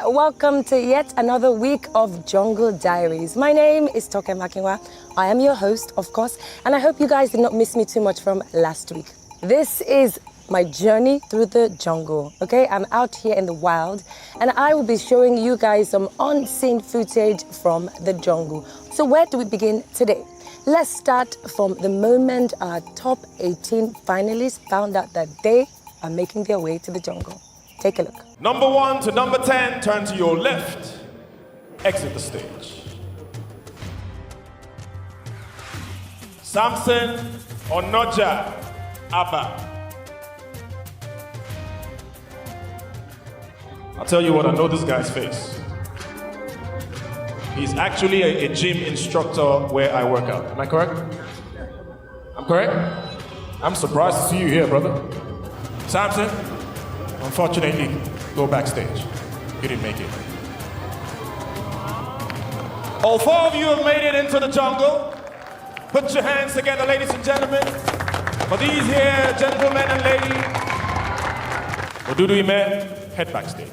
welcome to yet another week of Jungle Diaries. My name is Toke Makinwa. I am your host, of course, and I hope you guys did not miss me too much from last week. This is my journey through the jungle, okay? I'm out here in the wild, and I will be showing you guys some unseen footage from the jungle. So where do we begin today? Let's start from the moment our top 18 finalists found out that they are making their way to the jungle. Take a look. Number 1 to number 10, turn to your left, exit the stage. Samson Onoja Abba. I'll tell you what, I know this guy's face. He's actually a gym instructor where I work out. Am I correct? I'm correct? I'm surprised to see you here, brother. Samson, unfortunately, go backstage. You didn't make it. All 4 of you have made it into the jungle. Put your hands together, ladies and gentlemen, for these here gentlemen and ladies. Odudu Ime, head backstage.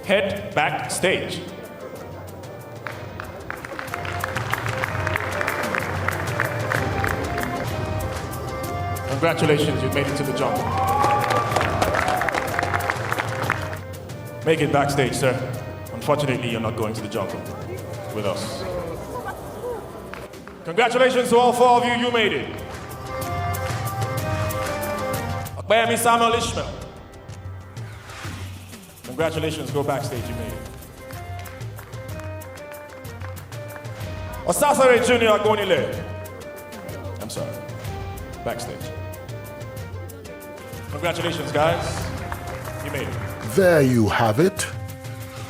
Head backstage. Congratulations, you've made it to the jungle. Make it backstage, sir. Unfortunately, you're not going to the jungle with us. Congratulations to all 4 of you, you made it. Akbayami Samuel Ishmael. Congratulations, go backstage, you made it. Osasare Jr. Agonile. I'm sorry, backstage. Congratulations, guys, you made it. There you have it.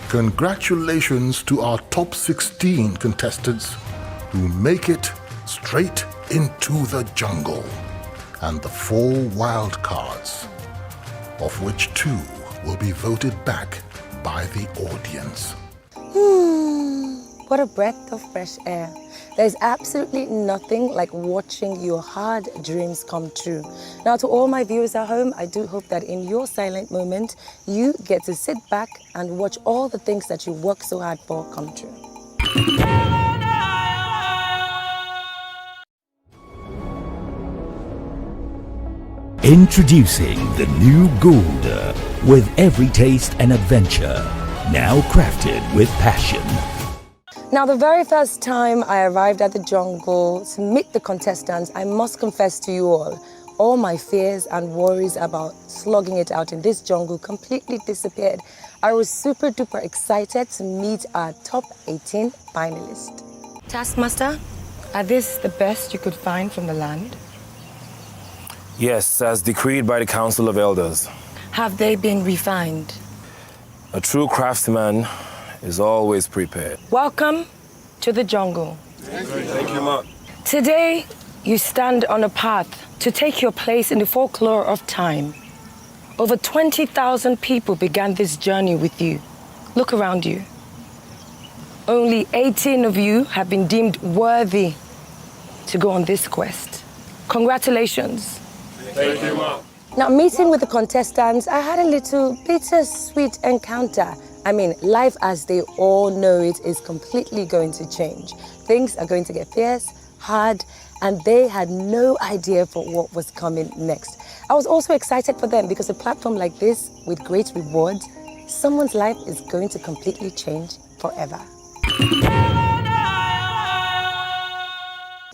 Congratulations to our top 16 contestants who make it straight into the jungle. And the 4 wild cards, of which 2 will be voted back by the audience. What a breath of fresh air. There's absolutely nothing like watching your hard dreams come true. Now, to all my viewers at home, I do hope that in your silent moment, you get to sit back and watch all the things that you work so hard for come true. Introducing the new Gulder, with every taste and adventure, now crafted with passion. Now, the very first time I arrived at the jungle to meet the contestants, I must confess to you all my fears and worries about slugging it out in this jungle completely disappeared. I was super duper excited to meet our top 18 finalists. Taskmaster, are this the best you could find from the land? Yes, as decreed by the Council of Elders. Have they been refined? A true craftsman is always prepared. Welcome to the jungle. Thank you, Mark. Today, you stand on a path to take your place in the folklore of time. Over 20,000 people began this journey with you. Look around you. Only 18 of you have been deemed worthy to go on this quest. Congratulations. Thank you, Mark. Now, meeting with the contestants, I had a little bittersweet encounter. I mean, life as they all know it is completely going to change. Things are going to get fierce, hard, and they had no idea for what was coming next. I was also excited for them because a platform like this, with great rewards, someone's life is going to completely change forever.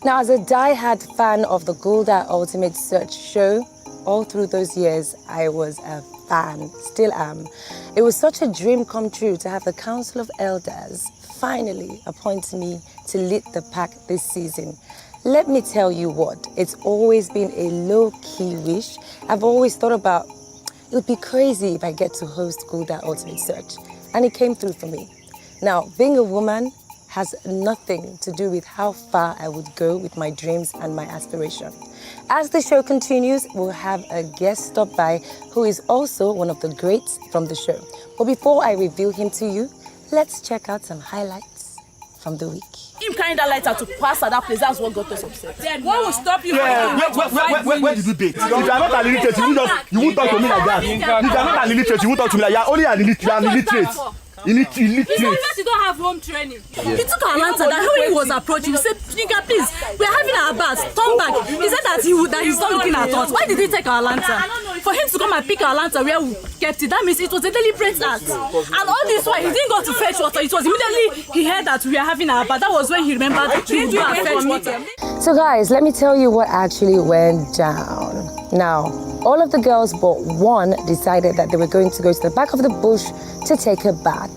Now, as a die-hard fan of the Gulder Ultimate Search show, all through those years, I was a fan, still am. It was such a dream come true to have the Council of Elders finally appoint me to lead the pack this season. Let me tell you what, it's always been a low-key wish. I've always thought about, it would be crazy if I get to host Gulder Ultimate Search, and it came through for me. Now, being a woman has nothing to do with how far I would go with my dreams and my aspiration. As the show continues, we'll have a guest stop by who is also one of the greats from the show. But before I reveal him to you, let's check out some highlights from the week. Him carrying that lighter to pass at that place, that's what got us upset. Then what will stop you? Where did you date? If you are not an illiterate, you won't talk to me like that. If you are not an illiterate, you won't talk to me like that. Only an illiterate. You are an illiterate. Illiterate. You don't have home training. He took our lantern. That when he was approaching, he said, "Nigga, please, we are having our bath. Turn back." He said that he's not looking at us. Why did he take our lantern? For him to come and pick our lantern where we kept it, that means it was a deliberate act. And all this while, he didn't go to fetch water. It was immediately he heard that we are having our bath. That was when he remembered to go and fetch water. So guys, let me tell you what actually went down. Now, all of the girls but one decided that they were going to go to the back of the bush to take a bath.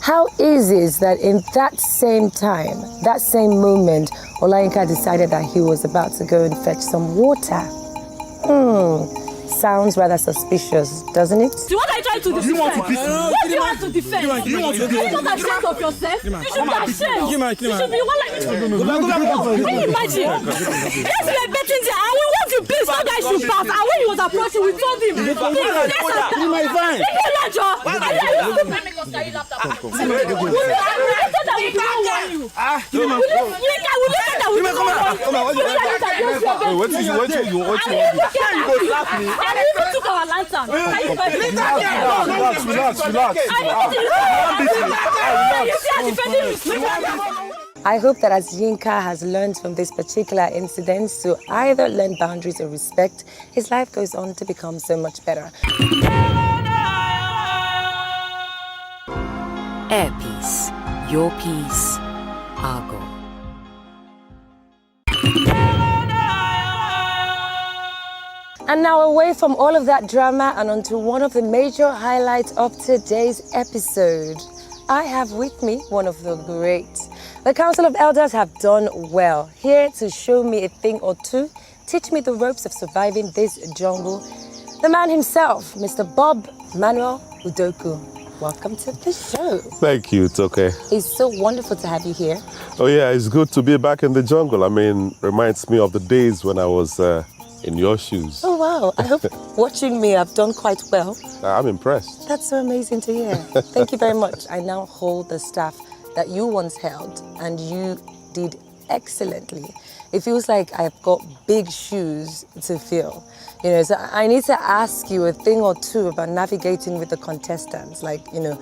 How easy is that in that same time, that same moment, Olayinka decided that he was about to go and fetch some water? Sounds rather suspicious, doesn't it? So what are you trying to defend? What do you want to defend? Are you not ashamed of yourself? You should be ashamed. You should be one like Can you imagine? Yes, we are betting there. And we want you, please, that guy should pass. And when he was approaching, we told him, please, let's stop. Leave me alone, Joe. You took our lantern. I hope that as Yinka has learned from this particular incident to either learn boundaries or respect, his life goes on to become so much better. Airpeace. Your peace. Our goal. And now away from all of that drama and onto one of the major highlights of today's episode. I have with me one of the greats. The Council of Elders have done well, here to show me a thing or two, teach me the ropes of surviving this jungle. The man himself, Mr. Bob Manuel Udoku. Welcome to the show. Thank you, it's okay. It's so wonderful to have you here. Oh yeah, it's good to be back in the jungle. I mean, reminds me of the days when I was in your shoes. Oh wow, I hope watching me I've done quite well. I'm impressed. That's so amazing to hear. Thank you very much. I now hold the staff that you once held and you did excellently. It feels like I've got big shoes to fill. You know, so I need to ask you a thing or two about navigating with the contestants. Like, you know,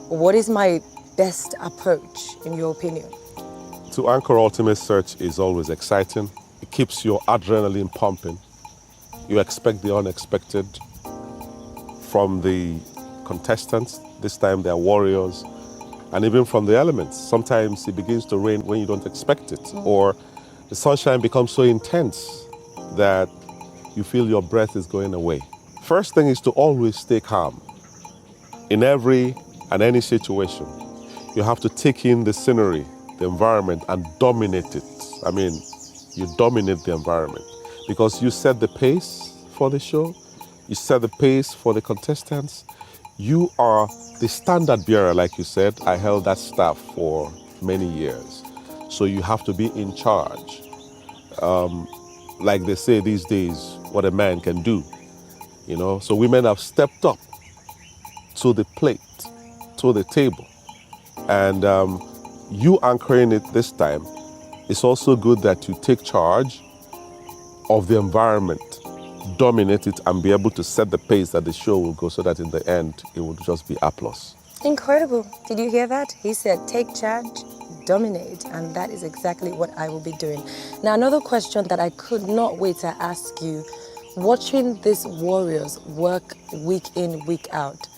what is my best approach in your opinion? To anchor Ultimate Search is always exciting. It keeps your adrenaline pumping. You expect the unexpected from the contestants. This time they're warriors. And even from the elements. Sometimes it begins to rain when you don't expect it. Or the sunshine becomes so intense that you feel your breath is going away. First thing is to always stay calm. In every and any situation, you have to take in the scenery, the environment, and dominate it. I mean, you dominate the environment because you set the pace for the show, you set the pace for the contestants. You are the standard bearer, like you said. I held that staff for many years. So you have to be in charge. Like they say these days, what a man can do, you know. So women have stepped up to the plate, to the table. And you anchoring it this time, it's also good that you take charge of the environment, dominate it, and be able to set the pace that the show will go so that in the end, it will just be applause. Incredible. Did you hear that? He said, take charge, dominate, and that is exactly what I will be doing. Now, another question that I could not wait to ask you, watching these warriors work week in, week out,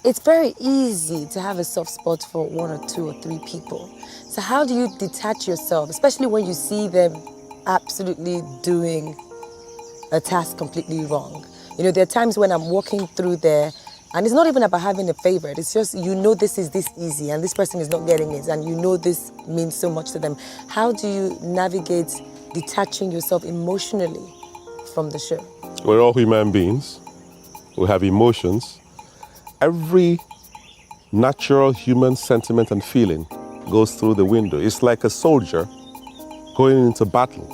it's very easy to have a soft spot for one or two or three people. So how do you detach yourself, especially when you see them absolutely doing a task completely wrong? You know, there are times when I'm walking through there and it's not even about having a favorite. It's just, you know, this is this easy and this person is not getting it and you know this means so much to them. How do you navigate detaching yourself emotionally from the show? We're all human beings. We have emotions. Every natural human sentiment and feeling goes through the window. It's like a soldier going into battle.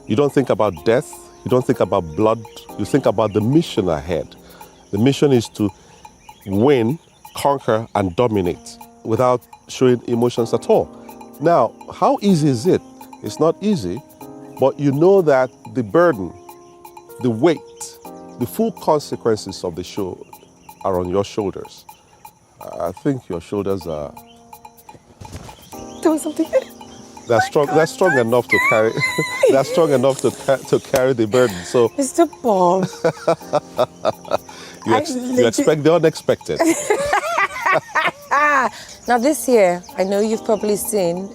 You don't think about death. You don't think about blood. You think about the mission ahead. The mission is to win, conquer, and dominate. without showing emotions at all. Now, how easy is it? It's not easy, but you know that the burden, the weight, the full consequences of the show are on your shoulders. I think your shoulders are... Doing something. They're strong enough to carry. They're strong enough to carry the burden. So, Mr. Bob, you expect the unexpected. now this year, I know you've probably seen,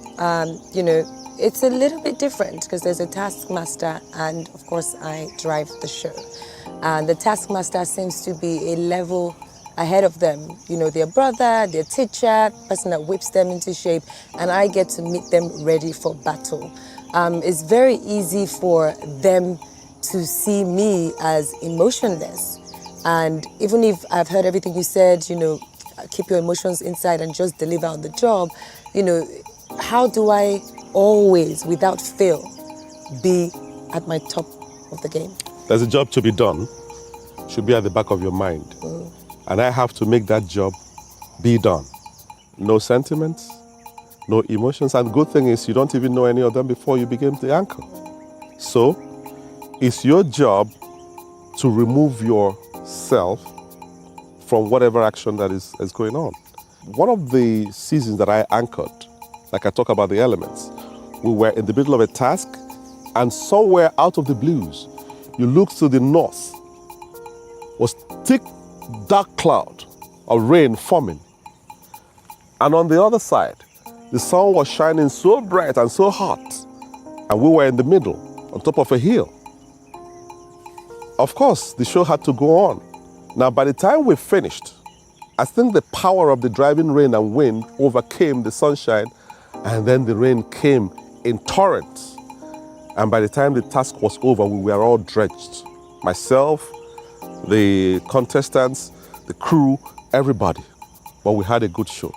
it's a little bit different because there's a taskmaster and of course I drive the show. And the taskmaster seems to be a level ahead of them. You know, their brother, their teacher, person that whips them into shape, and I get to meet them ready for battle. It's very easy for them to see me as emotionless. And even if I've heard everything you said, keep your emotions inside and just deliver on the job, how do I always, without fail, be at my top of the game? There's a job to be done. Should be at the back of your mind. And I have to make that job be done. No sentiments, no emotions. And the good thing is you don't even know any of them before you became the anchor. So it's your job to remove yourself from whatever action that is going on. One of the seasons that I anchored, like I talk about the elements, we were in the middle of a task and somewhere out of the blues, you look to the north, was thick, dark cloud of rain forming. And on the other side, the sun was shining so bright and so hot, and we were in the middle, on top of a hill. Of course, the show had to go on. Now, by the time we finished, I think the power of the driving rain and wind overcame the sunshine, and then the rain came in torrents. And by the time the task was over, we were all drenched. Myself, the contestants, the crew, everybody. But we had a good show.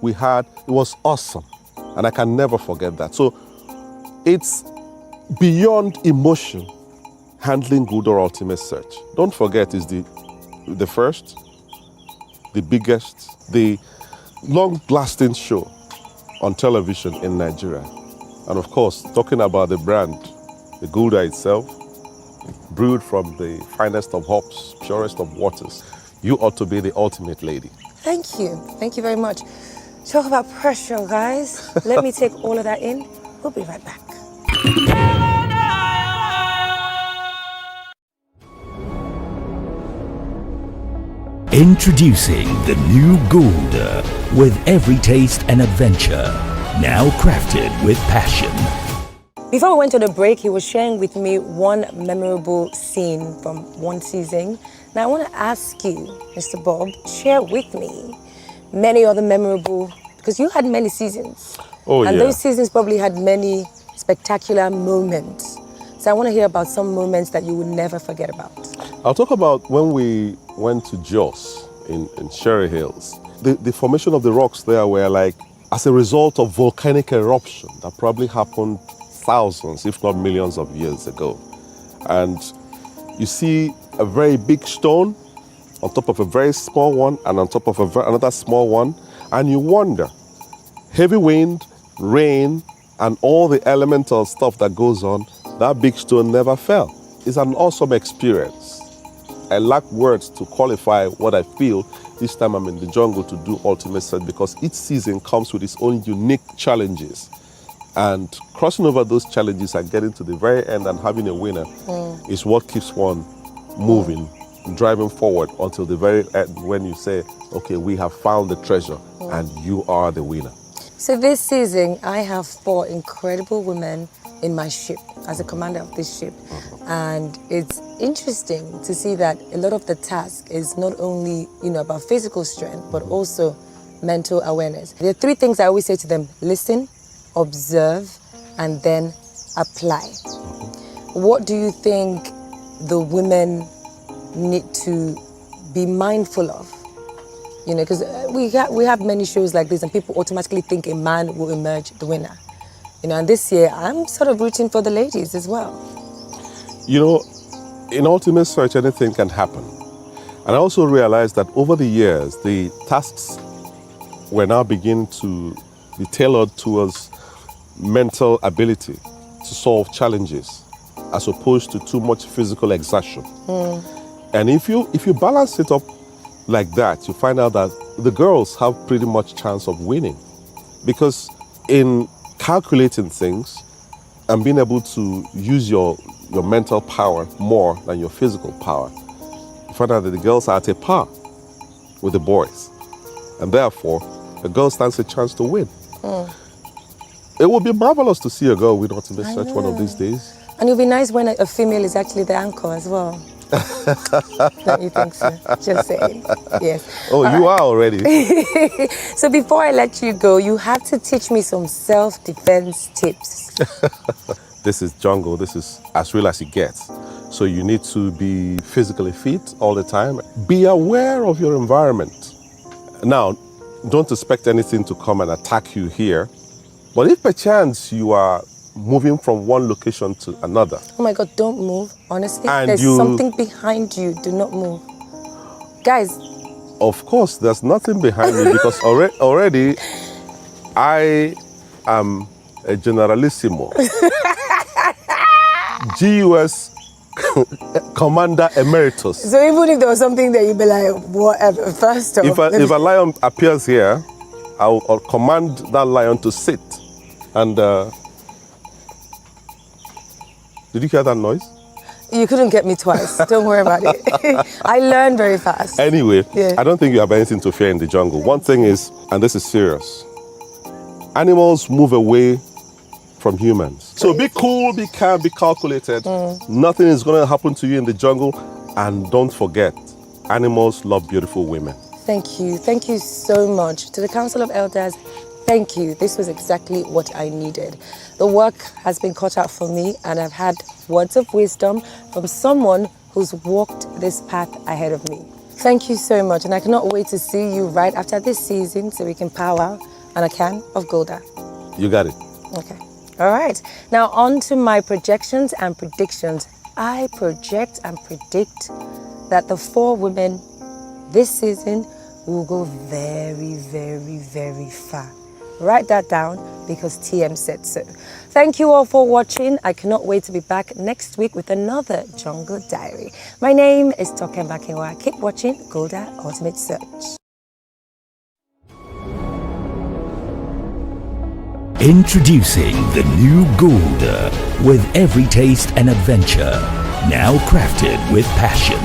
It was awesome. And I can never forget that. So it's beyond emotion, handling Gulder Ultimate Search. Don't forget, it's the first, the biggest, the long-lasting show on television in Nigeria. And of course, talking about the brand, the Gulder itself, brewed from the finest of hops, purest of waters, you ought to be the ultimate lady. Thank you. Thank you very much. Talk about pressure, guys. Let me take all of that in. We'll be right back. Introducing the new Gulder, with every taste and adventure, now crafted with passion. Before we went on a break, he was sharing with me one memorable scene from one season. Now I want to ask you, Mr. Bob, share with me many other memorable, because you had many seasons. Oh, and yeah. those seasons probably had many spectacular moments. So I want to hear about some moments that you will never forget about. I'll talk about when we went to Jos in Sherry Hills. The formation of the rocks there were like as a result of volcanic eruption that probably happened thousands, if not millions of years ago. And you see a very big stone on top of a very small one and on top of another small one, and you wonder, heavy wind, rain, and all the elemental stuff that goes on, that big stone never fell. It's an awesome experience. I lack words to qualify what I feel this time I'm in the jungle to do Ultimate Search, because each season comes with its own unique challenges. And crossing over those challenges and getting to the very end and having a winner is what keeps one moving, driving forward until the very end when you say, okay, we have found the treasure and you are the winner. So this season, I have 4 incredible women in my ship, as a commander of this ship. And it's interesting to see that a lot of the task is not only, about physical strength, but also mental awareness. There are 3 things I always say to them: listen, observe, and then apply. What do you think the women need to be mindful of? Because we have many shows like this and people automatically think a man will emerge the winner. And this year I'm sort of rooting for the ladies as well. In Ultimate Search, anything can happen. And I also realized that over the years, the tasks we're now beginning to be tailored towards mental ability to solve challenges as opposed to too much physical exertion. And if you balance it up like that, you find out that the girls have pretty much chance of winning, because in calculating things and being able to use your mental power more than your physical power, you find out that the girls are at a par with the boys, and therefore the girl stands a chance to win. It would be marvelous to see a girl win ultimate search one of these days. And it would be nice when a female is actually the anchor as well. Don't you think so? Just saying. Yes. Oh, you are already. So before I let you go, you have to teach me some self-defense tips. This is jungle. This is as real as it gets. So you need to be physically fit all the time. Be aware of your environment. Now, don't expect anything to come and attack you here. But if perchance you are moving from one location to another. Oh my God, don't move. Honestly, and there's something behind you. Do not move. Guys. Of course, there's nothing behind me because already I am a generalissimo. GUS Commander Emeritus. So even if there was something there, you'd be like, whatever. First off. If a lion appears here, I'll command that lion to sit. And did you hear that noise? You couldn't get me twice. Don't worry about it. I learned very fast. Anyway, I don't think you have anything to fear in the jungle. One thing is, and this is serious, animals move away from humans. So be cool, be calm, be calculated. Nothing is going to happen to you in the jungle. And don't forget, animals love beautiful women. Thank you. Thank you so much. To the Council of Elders, thank you. This was exactly what I needed. The work has been cut out for me, and I've had words of wisdom from someone who's walked this path ahead of me. Thank you so much, and I cannot wait to see you right after this season so we can powwow on a can of Gulder. You got it. Okay. All right. Now on to my projections and predictions. I project and predict that the 4 women this season will go very, very, very far. Write that down because TM said so. Thank you all for watching. I cannot wait to be back next week with another Jungle Diary. My name is Token Bakewa. Keep watching Gulder Ultimate Search. Introducing the new Gulder with every taste and adventure. Now crafted with passion.